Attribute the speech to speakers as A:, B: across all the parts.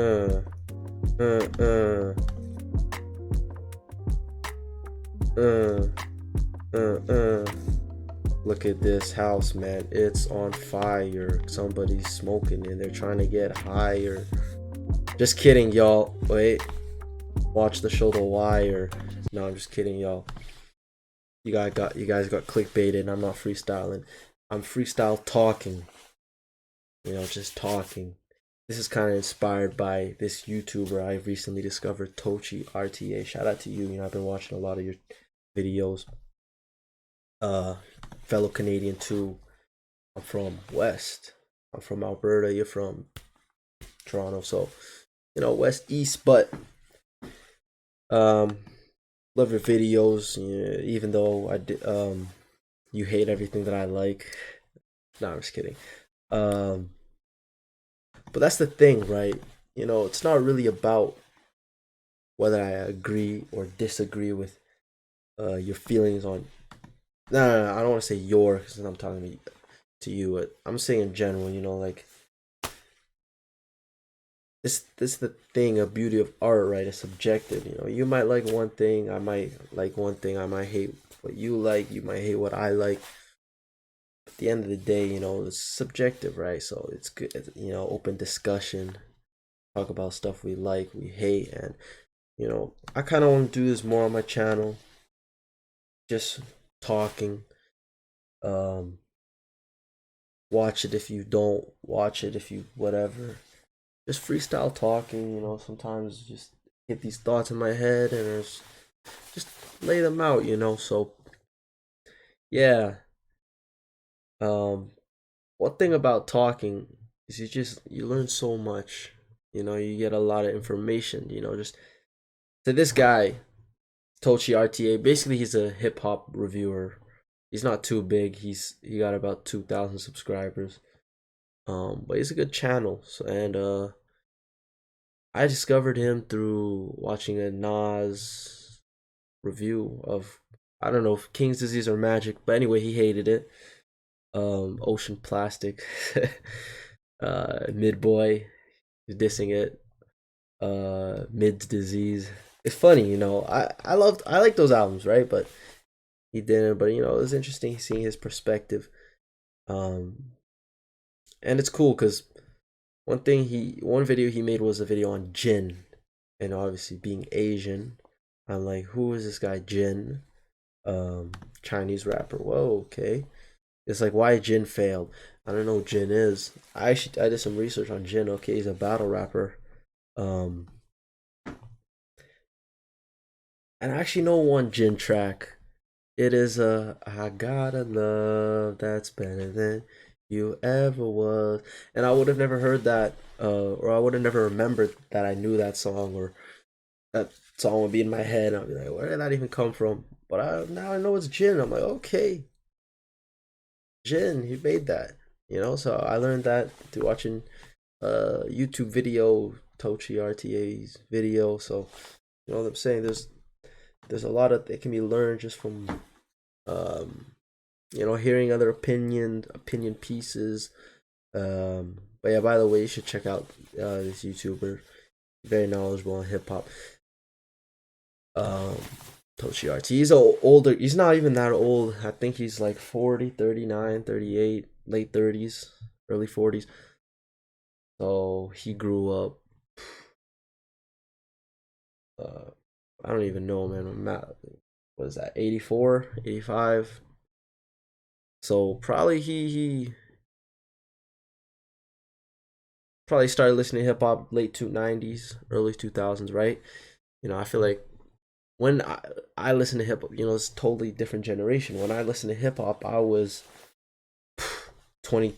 A: Uh, uh, uh, uh, uh. Look at this house, man. It's on fire. Somebody's smoking and they're trying to get higher. Just kidding, y'all. Wait. Watch the show The Wire. No, I'm just kidding, y'all. You guys got clickbaited. I'm not freestyling. I'm freestyle talking. Just talking. This is kind of inspired by this YouTuber I recently discovered, Tochi RTA. Shout out to you. I've been watching a lot of your videos. Uh, Fellow Canadian too. I'm from West. I'm from Alberta. You're from Toronto. So, West East. But um, love your videos. Yeah, even though you hate everything that I like. No, I'm just kidding. Um, but that's the thing, right? It's not really about whether I agree or disagree with your feelings on. No, I don't want to say your because I'm talking to you. I'm saying in general. Like this is the thing, a beauty of art, right? It's subjective. You might like one thing, I might like one thing, I might hate what you like, you might hate what I like. At the end of the day, it's subjective, right? So it's good, open discussion, talk about stuff we like, we hate, and I kind of want to do this more on my channel, just talking. Um, watch it if you don't, watch it if you whatever. Just freestyle talking, sometimes just get these thoughts in my head and just lay them out, So yeah. Um one thing about talking is you learn so much. You get a lot of information, just to this guy, Tochi RTA, basically he's a hip hop reviewer. He's not too big. He got about 2,000 subscribers. But he's a good channel. So, and I discovered him through watching a Nas review of, I don't know if King's Disease or Magic, but anyway, he hated it. Ocean Plastic, Mid Boy, he's dissing it. Mid's Disease. It's funny, I like those albums, right? But he didn't. But it was interesting seeing his perspective. Um, and it's cool because one video he made was a video on gin, and obviously being Asian, I'm like, who is this guy Jin? Chinese rapper. Whoa, okay. It's like why Jin failed. I don't know who Jin is. I did some research on Jin. Okay, he's a battle rapper. Um, and I actually know one Jin track. It is a I got a love that's better than you ever was. And I would have never heard that, or I would have never remembered that I knew that song, or that song would be in my head. And I'd be like, where did that even come from? But now I know it's Jin. I'm like, okay, Jin, he made that. So I learned that through watching YouTube video, Tochi RTA's video. So you know what I'm saying? There's a lot of that can be learned just from um hearing other opinion pieces. But yeah, by the way, you should check out this YouTuber, very knowledgeable on hip hop. Um, Toshi Arts. He's older. He's not even that old. I think he's like 40, 39, 38, late 30s, early 40s. So he grew up. Uh, I don't even know, man. I'm not. What is that? 84, 85. So probably he probably started listening to hip hop late 90s, early 2000s, right? I feel like when I listen to hip hop, it's a totally different generation. When I listened to hip hop, I was 20,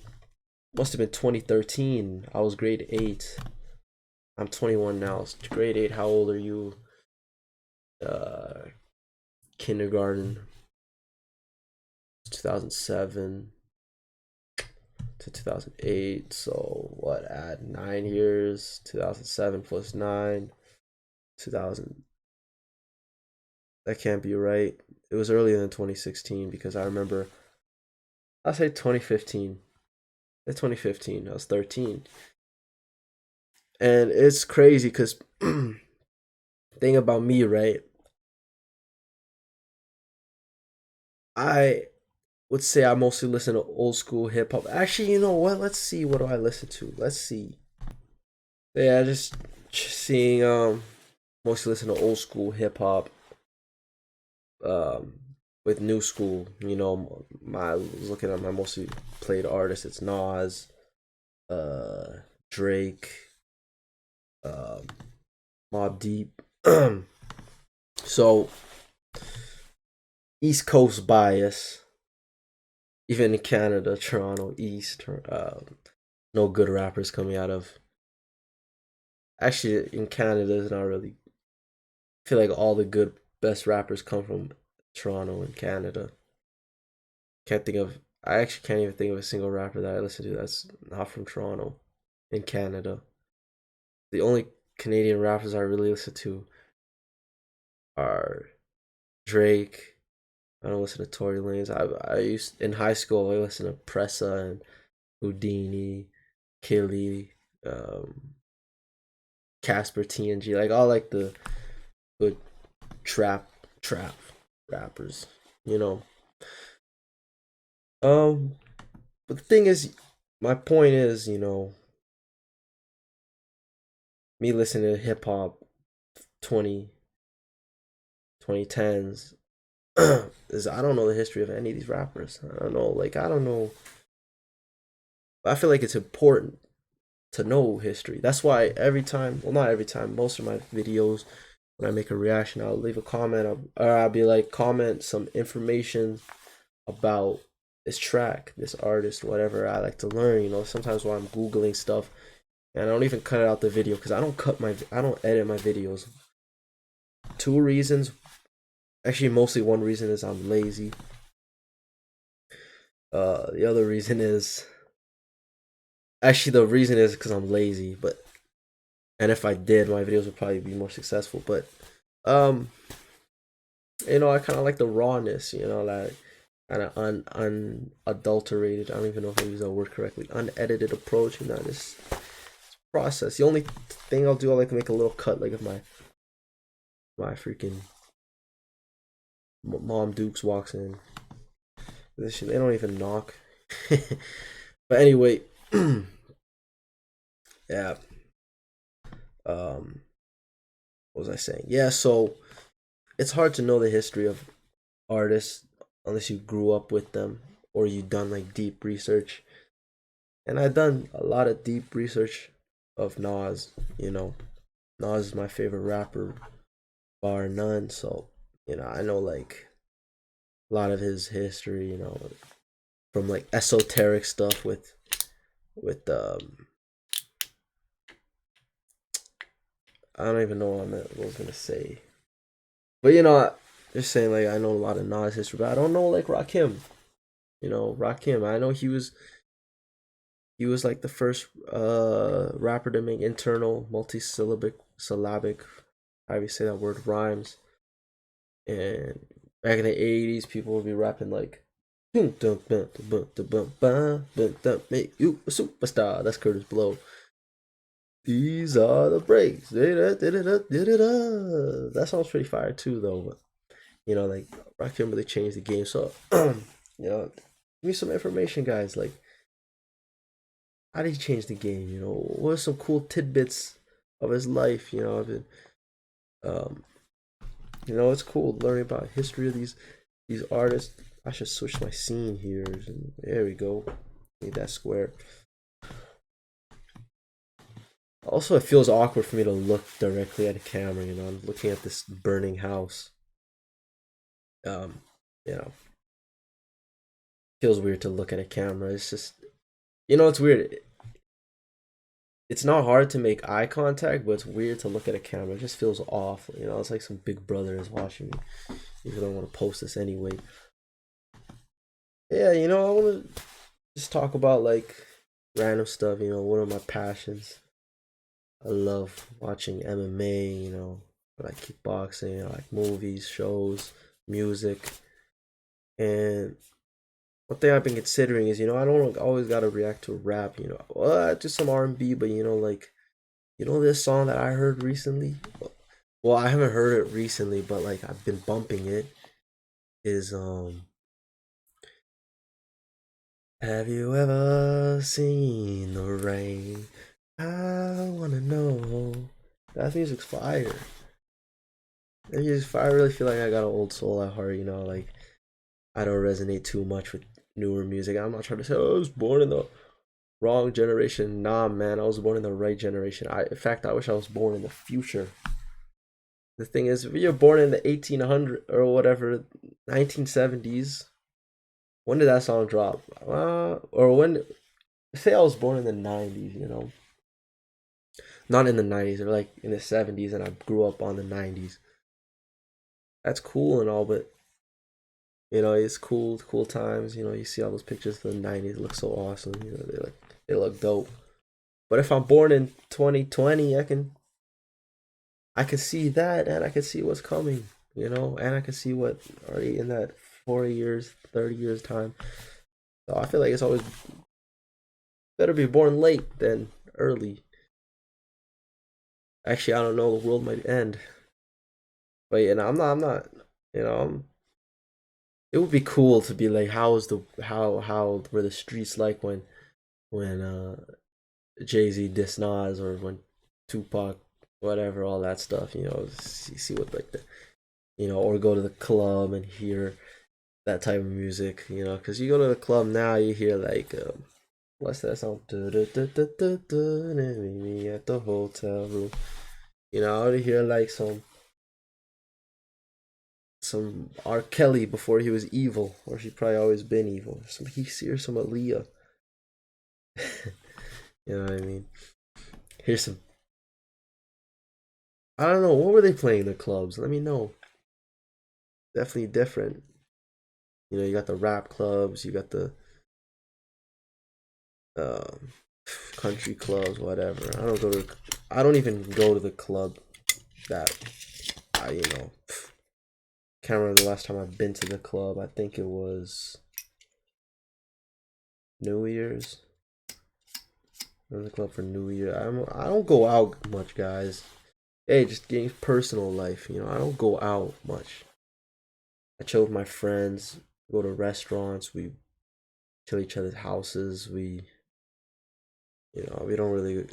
A: must have been 2013. I was grade 8. I'm 21 now. It's grade 8. How old are you? Uh, Kindergarten, 2007 to 2008. So what? Add 9 years. 2007 plus 9. 2000. That can't be right. It was earlier than 2016 because I remember. I'll say 2015. It's 2015. I was 13. And it's crazy because thing about me, right? I would say I mostly listen to old school hip hop. Actually, you know what? Let's see. What do I listen to? Let's see. Yeah, just seeing. Mostly listen to old school hip hop. Um, with new school, you know, my I was looking at my mostly played artists. It's Nas, uh, Drake, um, Mobb Deep. So East Coast bias, even in Canada, Toronto, East. No good rappers coming out of. Actually, in Canada, it's not really. I feel like all the good best rappers come from Toronto and Canada. Can't think of. I actually can't even think of a single rapper that I listen to that's not from Toronto, in Canada. The only Canadian rappers I really listen to are Drake. I don't listen to Tory Lanez. I used in high school. I listened to Pressa and Houdini, Killy, Casper TNG, like all like the good trap rappers, you know. But the thing is, my point is, you know, me listening to hip hop 20 2010s is I don't know the history of any of these rappers. I don't know, like I don't know. I feel like it's important to know history. That's why every time, well, not every time, most of my videos, when I make a reaction, I'll leave a comment or I'll be like, comment some information about this track, this artist, whatever I like to learn. You know, sometimes while I'm Googling stuff, and I don't even cut out the video because I don't edit my videos. Two reasons. Actually, mostly one reason is I'm lazy. The other reason is actually the reason is because I'm lazy. But and if I did, my videos would probably be more successful. But um, you know, I kind of like the rawness. You know, like kind of unadulterated. I don't even know if I use that word correctly. Unedited approach. You know, this process. The only thing I'll do, I like to make a little cut, like if my freaking mom Dukes walks in. They don't even knock. But anyway, yeah. Um, what was I saying? Yeah, so it's hard to know the history of artists unless you grew up with them or you done like deep research. And I've done a lot of deep research of Nas. You know, Nas is my favorite rapper, bar none. So you know, I know like a lot of his history. You know, from like esoteric stuff with I don't even know what I was gonna say. But you know, just saying like I know a lot of Nas history, but I don't know like Rakim. You know, Rakim. I know he was like the first rapper to make internal syllabic how do you say that word rhymes. And back in the 80s, people would be rapping like make you a superstar. That's Curtis Blow. These are the breaks. That sounds pretty fire too, though. But, you know, like Rakim really changed the game. So, you know, give me some information, guys. Like, how did he change the game? You know, what are some cool tidbits of his life? You know, um, you know, it's cool learning about history of these artists. I should switch my scene here. There we go. Need that square. Also, it feels awkward for me to look directly at a camera. You know, I'm looking at this burning house. Um, you know, feels weird to look at a camera. It's just, you know, it's weird. It's not hard to make eye contact, but it's weird to look at a camera. It just feels off. You know, it's like some big brother is watching me. Even though I want to post this anyway. Yeah, you know, I want to just talk about like random stuff. You know, what are my passions? I love watching MMA. You know, I like kickboxing. I like movies, shows, music, and one thing I've been considering is, you know, I don't always gotta react to rap. You know, well, just some R&B, but you know, like You know this song that I heard recently? Well, I haven't heard it recently, but like I've been bumping it. Is Have you ever seen the rain? I wanna know. That music's fire. That music's fire. I really feel like I got an old soul at heart, you know, like I don't resonate too much with newer music. I'm not trying to say, oh, I was born in the wrong generation. Nah, man, I was born in the right generation. In fact, I wish I was born in the future. The thing is, if you're born in the 1800 or whatever, 1970s, when did that song drop? Or when, say I was born in the 90s, you know, not in the 90s, or like in the 70s, and I grew up on the 90s. That's cool and all, but you know, it's cool times. You know, you see all those pictures of the 90s, look so awesome. You know, they look dope. But if I'm born in 2020, I can see that, and I can see what's coming, you know, and I can see what already in that 40 years, 30 years time. So I feel like it's always better be born late than early. Actually, I don't know, the world might end. But you know, I'm not, you know, it would be cool to be like, how were the streets like when Jay-Z diss Nas, or when Tupac, whatever, all that stuff, you know, see what like the, you know, or go to the club and hear that type of music, you know, because you go to the club now, you hear like, what's that song? Meet me at the hotel room. You know, I would hear like some R. Kelly before he was evil, or she probably always been evil. Some here's some Aaliyah. You know what I mean? Here's some. I don't know, what were they playing in the clubs? Let me know. Definitely different. You know, you got the rap clubs, you got the um, country clubs, whatever. I don't even go to the club that I, you know, can't remember the last time I've been to the club. I think it was New Year's. I was in the club for New Year. I don't go out much, guys. Hey, just getting personal life. You know, I don't go out much. I chill with my friends. Go to restaurants. We chill at each other's houses. We don't really.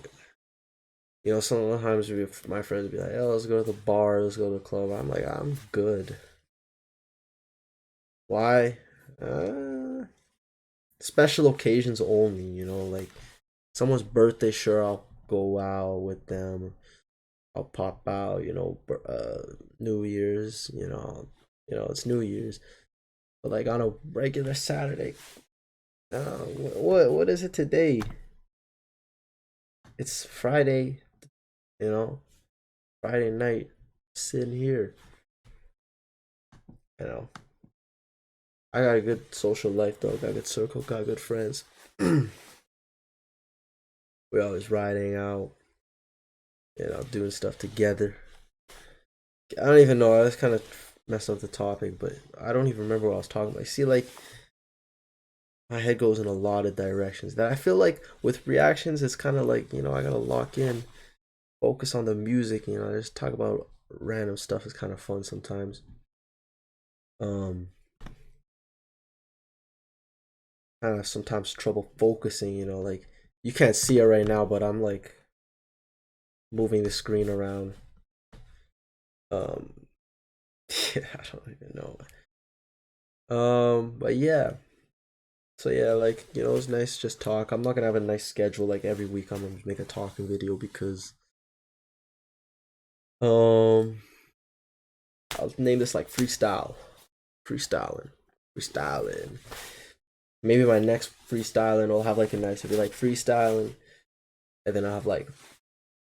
A: You know, sometimes my friends would be like, "Oh, let's go to the bar. Let's go to the club." I'm like, I'm good. Why? Uh, Special occasions only. You know, like someone's birthday. Sure, I'll go out with them. I'll pop out. You know, New Year's. It's New Year's. But like on a regular Saturday, what is it today? It's Friday. You know, Friday night. Sitting here. You know, I got a good social life though. Got a good circle. Got good friends. We always riding out. You know, doing stuff together. I don't even know. I was kind of messed up the topic, but I don't even remember what I was talking about. See, like my head goes in a lot of directions. That I feel like with reactions, it's kind of like, you know, I gotta lock in, focus on the music. You know, just talk about random stuff is kind of fun sometimes. Um, Kind of sometimes trouble focusing. You know, like you can't see it right now, but I'm like moving the screen around. Um, yeah, I don't even know. But yeah. So yeah, like, you know, it's nice to just talk. I'm not gonna have a nice schedule like every week. I'm gonna make a talking video because um I'll name this like freestyling, freestyling. Maybe my next freestyling will have like a nice, it'll be like freestyling, and then I'll have like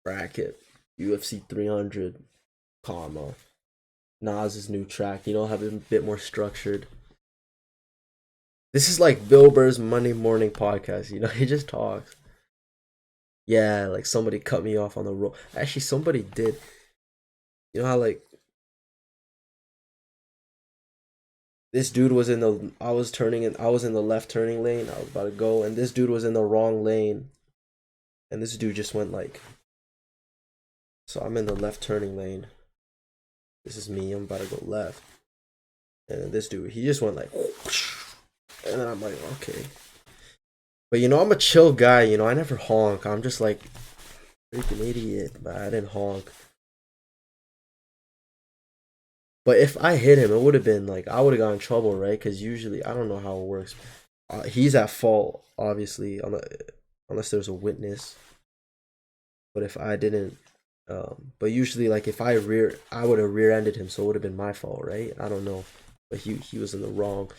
A: bracket UFC 300, comma Nas's new track. You know, have it a bit more structured. This is like Bill Burr's Monday morning podcast. You know, he just talks. Yeah, like somebody cut me off on the road. Actually, somebody did. You know how like this dude was in the I was in the left turning lane. I was about to go, and this dude was in the wrong lane, and this dude just went like So I'm in the left turning lane. This is me. I'm about to go left. And then this dude, he just went like, whoosh. And then I'm like, okay. But you know, I'm a chill guy. You know, I never honk. I'm just like freaking idiot, but I didn't honk. But if I hit him, it would have been like I would have got in trouble, right? Because usually I don't know how it works. He's at fault, obviously, unless there's a witness. But if I didn't, but usually like if I would have rear-ended him, so it would have been my fault, right? I don't know, but he was in the wrong.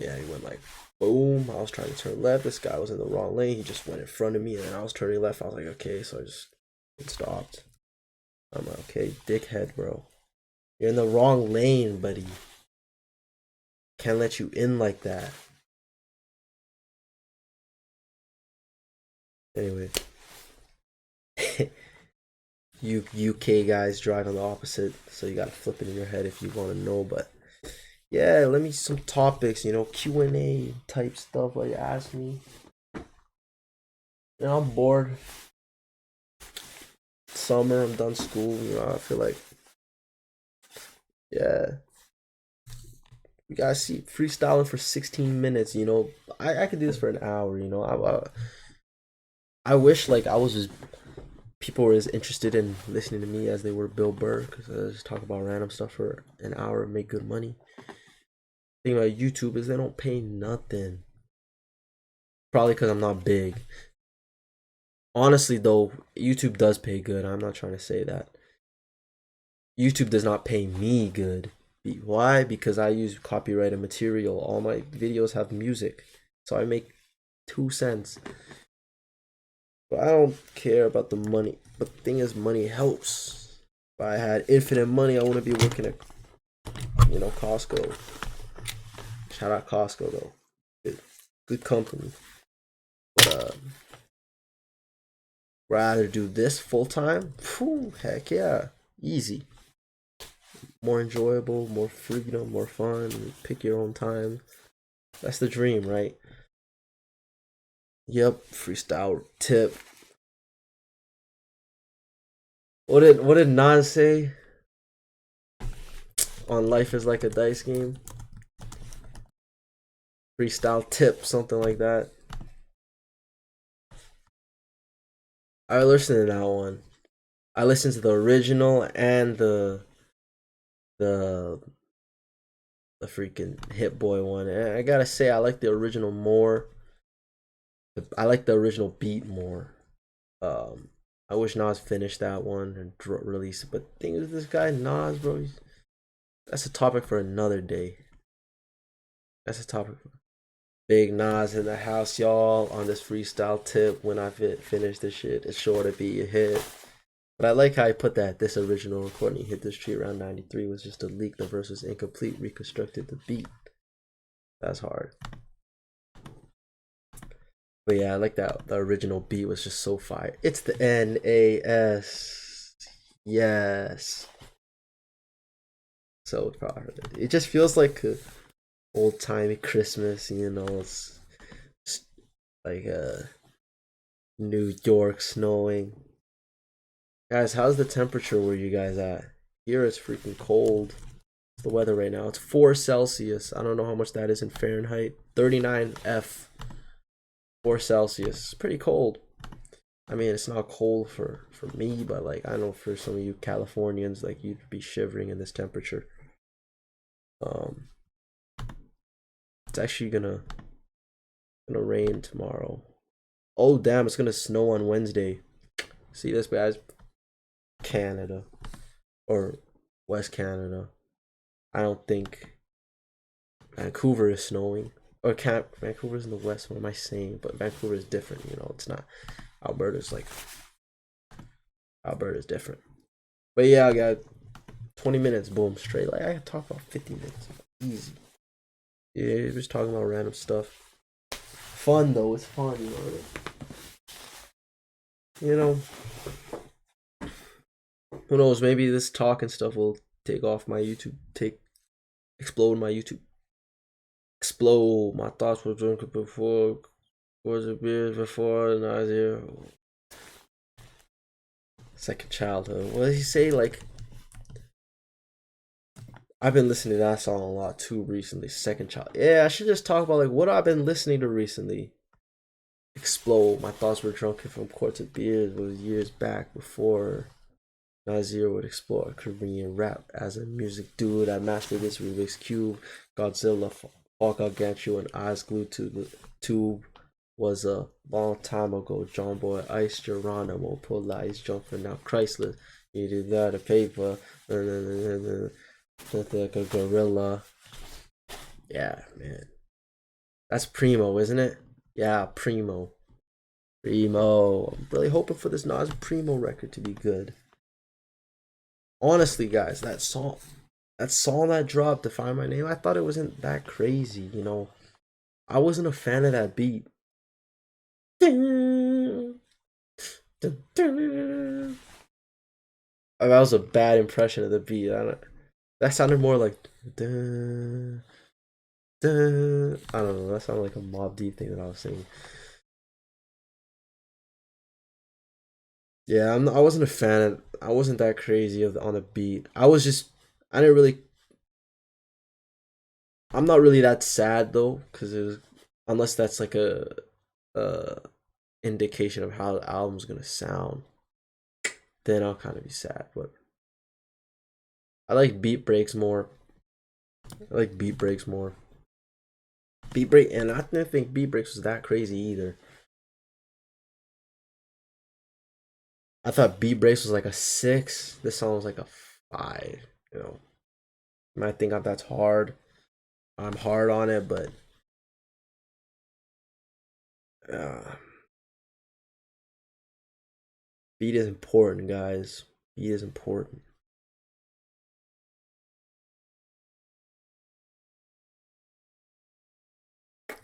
A: Yeah, he went like boom. I was trying to turn left. This guy was in the wrong lane. He just went in front of me, and I was turning left. I was like, okay, so I just stopped. I'm like, okay, dickhead, bro. You're in the wrong lane, buddy. Can't let you in like that. Anyway, you UK guys drive on the opposite, so you gotta flip it in your head if you want to know. But yeah, let me some topics, you know, Q&A type stuff like ask me. You know, I'm bored. Summer, I'm done school. You know, I feel like yeah, we gotta see freestyling for 16 minutes. You know, I could do this for an hour. You know, I wish like I was as people were as interested in listening to me as they were Bill Burr, because I just talk about random stuff for an hour and make good money. The thing about YouTube is they don't pay nothing. Probably because I'm not big. Honestly, though, YouTube does pay good. I'm not trying to say that. YouTube does not pay me good. Why? Because I use copyrighted material. All my videos have music, so I make 2 cents. But I don't care about the money. But the thing is, money helps. If I had infinite money, I wouldn't be working at, you know, Costco. Shout out Costco though, good company. But rather do this full time. Heck yeah, easy. More enjoyable, more freedom, more fun. Pick your own time. That's the dream, right? Yep. Freestyle tip. What did Nas say? On life is like a dice game. Freestyle tip, something like that. I listened to that one. I listened to the original and the the freaking Hit Boy one. And I gotta say, I like the original more. I like the original beat more. Um, I wish Nas finished that one and release it. But the thing is, this guy Nas, bro, that's a topic for another day. That's a topic. Big Nas in the house, y'all, on this freestyle tip. When I finish this shit, it's sure to be a hit. But I like how he put that. This original recording hit the street around 93 was just a leak. The verse was incomplete, reconstructed the beat. That's hard. But yeah, I like that. The original beat was just so fire. It's the NAS. Yes. So far. It just feels like a old timey Christmas, you know. It's like New York snowing. Guys, how's the temperature where you guys at? Here it's freaking cold. It's the weather right now. It's 4 Celsius. I don't know how much that is in Fahrenheit. 39 F. 4 Celsius. It's pretty cold. I mean, it's not cold for me, but like I know for some of you Californians, like you'd be shivering in this temperature. Um, it's actually gonna rain tomorrow. Oh damn, it's gonna snow on Wednesday. See this, guys? Canada or West Canada. I don't think Vancouver is snowing. Or can't Vancouver's in the west. What am I saying? But Vancouver is different. You know, it's not. Alberta's different. But yeah, I got 20 minutes, boom, straight. Like I could talk about 50 minutes, easy. Yeah, just talking about random stuff. Fun though, it's fun, you know. You know, who knows? Maybe this talk and stuff will take off my YouTube, explode my YouTube, explode. My thoughts were drinking before, was a beer before, and I was here. Second Childhood. What did he say? Like, I've been listening to that song a lot too recently. Second Child. Yeah, I should just talk about like what I've been listening to recently. Explode. My thoughts were drunken from quarts of beers. Was years back before Nazir would explore Korean rap as a music dude. I mastered this Rubik's Cube. Godzilla, Falk Out Gatchu, and Eyes Glued to the Tube was a long time ago. John Boy Ice, Geronimo, Police, Jumping Now Chrysler. You did that, a paper, like a gorilla. Yeah, man. That's Primo, isn't it? Yeah, Primo. Primo. I'm really hoping for this Nas Primo record to be good. Honestly, guys, that song that dropped, Define My Name, I thought it wasn't that crazy, you know. I wasn't a fan of that beat. That was a bad impression of the beat. That sounded more like I don't know. That sounded like a Mob Deep thing that I was saying. Yeah, I wasn't a fan. I wasn't that crazy on the beat. I didn't really. I'm not really that sad though, because unless that's like a indication of how the album's gonna sound, then I'll kind of be sad. But I like beat breaks more. I like beat breaks more. Beat break, and I didn't think beat breaks was that crazy either. I thought beat breaks was like a 6. This song was like a 5. You know, you might think that's hard. I'm hard on it, but uh, beat is important, guys. Beat is important.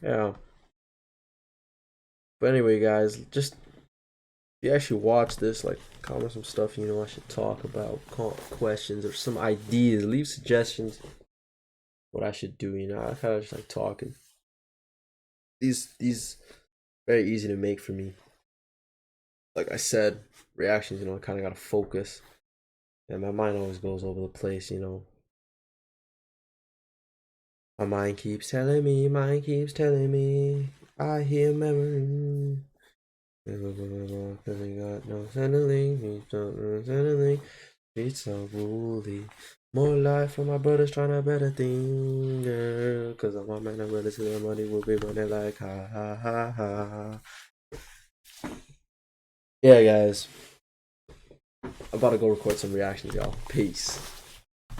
A: Yeah. But anyway, guys, just if you actually watch this, like, comment some stuff you know I should talk about, questions or some ideas, leave suggestions what I should do. You know, I kind of just like talking. These very easy to make for me. Like I said, reactions. You know, I kind of gotta focus, and my mind always goes over the place. You know, my mind keeps telling me, I hear memories. Cause we got no settling, it's so woolly. More life for my brothers trying to better thing, girl. Cause I'm my man, I'm ready to the money will be running like ha ha ha ha. Yeah, guys. I'm about to go record some reactions, y'all. Peace.